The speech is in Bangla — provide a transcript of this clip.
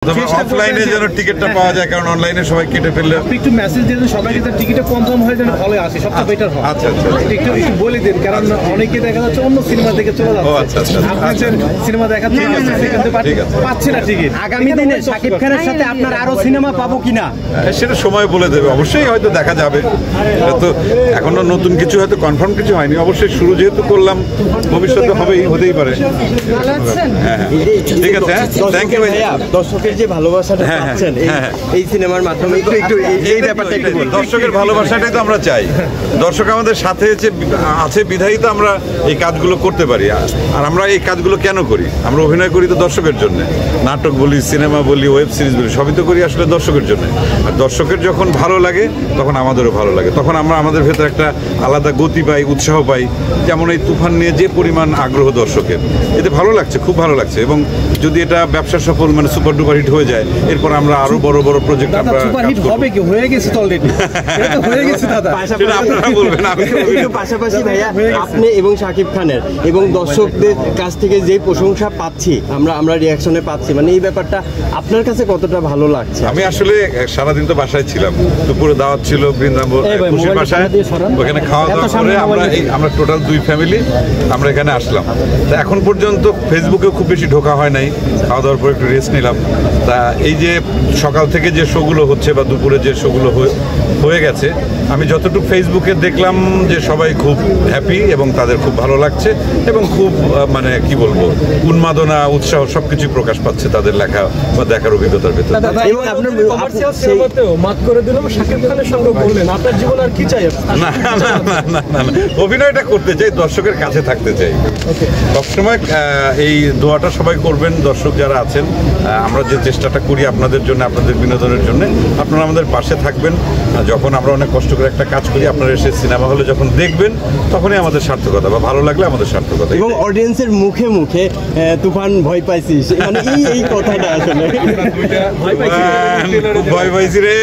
অফলাইনে যেন টিকিটটা পাওয়া যায়, কারণ অনলাইনে সবাই কেটে ফেললে একটু মেসেজ দিয়ে সবাই যাতে টিকিটটা কনফার্ম হয়ে যেন হলে আসে, সবচেয়ে বেটার হয়। আচ্ছা আচ্ছা একটু বলে দিন, কারণ অনেকে দেখা যাচ্ছে অন্য সিনেমা দেখে চলে যাচ্ছে। আপনাদের সিনেমা দেখা ঠিক আছে, কিন্তু পাচ্ছি না টিকিট। আগামী দিনে শাকিব খানের সাথে আপনার আরো সিনেমা পাবো কিনা সেটা সময় বলে দেবে, অবশ্যই হয়তো দেখা যাবে। এটা তো এখনো নতুন কিছু হয়তো কনফার্ম কিছু হয়নি, অবশ্যই শুরু যেহেতু করলাম ভবিষ্যতে হতেই পারে। হ্যাঁ ঠিক আছে, থ্যাংক ইউ ভাইয়া। দর্শকের যে ভালোবাসাটা পাচ্ছেন এই সিনেমার মাধ্যমে একটু এই ব্যাপারটা একটু বলুন। দর্শকের ভালোবাসাটাই তো আমরা চাই, দর্শক আমাদের সাথে আছে বিধায়ী তো আমরা এই কাজগুলো করতে পারি। আর আমরা এই কাজগুলো কেন করি? আমরা অভিনয় করি তো দর্শকের জন্য, নাটক বলি, সিনেমা বলি, ওয়েব সিরিজ বলি, সবই তো করি আসলে দর্শকের জন্য। আর দর্শকের যখন ভালো লাগে তখন আমাদেরও ভালো লাগে, তখন আমরা আমাদের ভেতরে একটা আলাদা গতি পাই, উৎসাহ পাই। যেমন এই তুফান নিয়ে যে পরিমাণ আগ্রহ দর্শকের, এতে ভালো লাগছে, খুব ভালো লাগছে। এবং যদি এটা ব্যবসা সফল মানে সুপার ডুপার হিট হয়ে যায়, এরপর আমরা আরো বড় বড় প্রজেক্ট আমরা সুপার হিট হবে কি হয়ে গেছে তো অলরেডি, এটা হয়ে গেছে দাদা, সেটা আপনারা বলবেন। আমি পাশাপাশি ভাইয়া আপনি এবং শাকিব খানের এবং দর্শকদের কাছ থেকে যে প্রশংসা পাচ্ছি আমরা রিয়াকশনে পাচ্ছি, মানে এই ব্যাপারটা আপনার কাছে কতটা ভালো লাগছে? আমি আসলে সারাদিন তো বাসায় ছিলাম, দুপুরে দাওয়াত ছিল বৃন্দাবন খুশির বাসায়, ওখানে খাওয়া দাওয়া করে আমরা টোটাল 2 ফ্যামিলি আমরা এখানে আসলাম। তা এখন পর্যন্ত ফেসবুকেও খুব বেশি ঢোকা হয় নাই, খাওয়া দাওয়ার পর একটু রেস্ট নিলাম। তা এই যে সকাল থেকে যে শোগুলো হচ্ছে বা দুপুরে যে শোগুলো হয়ে গেছে, আমি যতটুকু ফেসবুকে দেখলাম যে সবাই খুব হ্যাপি এবং তাদের খুব ভালো লাগছে এবং খুব মানে কি বলবো উন্মাদনা, উৎসাহ সবকিছু প্রকাশ পাচ্ছে তাদের লেখা বা দেখার অভিজ্ঞতার ভেতরে। এবং আপনার কমার্শিয়াল সিনেমাতেও মাত করে দিলাম শাকিব খানের সঙ্গে বললেন আপনার জীবন আর কি চাই? না না না না না, অভিনয়টা করতে চাই, দর্শকের কাছে থাকতে চাই সবসময়। এই দোয়াটা সবাই করবেন, দর্শক যারা আছেন। আমরা যে চেষ্টাটা করি আপনাদের জন্য, আপনাদের বিনোদনের জন্য, আপনারা আমাদের পাশে থাকবেন। যখন আমরা অনেক কষ্ট করে একটা কাজ করি, আপনারা এসে সিনেমা হলে যখন দেখবেন, তখনই আমাদের সার্থকতা, বা ভালো লাগলে আমাদের সার্থকতা। এবং অডিয়েন্সের মুখে মুখে তুফান ভয় পাইছিস, মানে এই কথাটা আসলে ভয় পাইছি রে।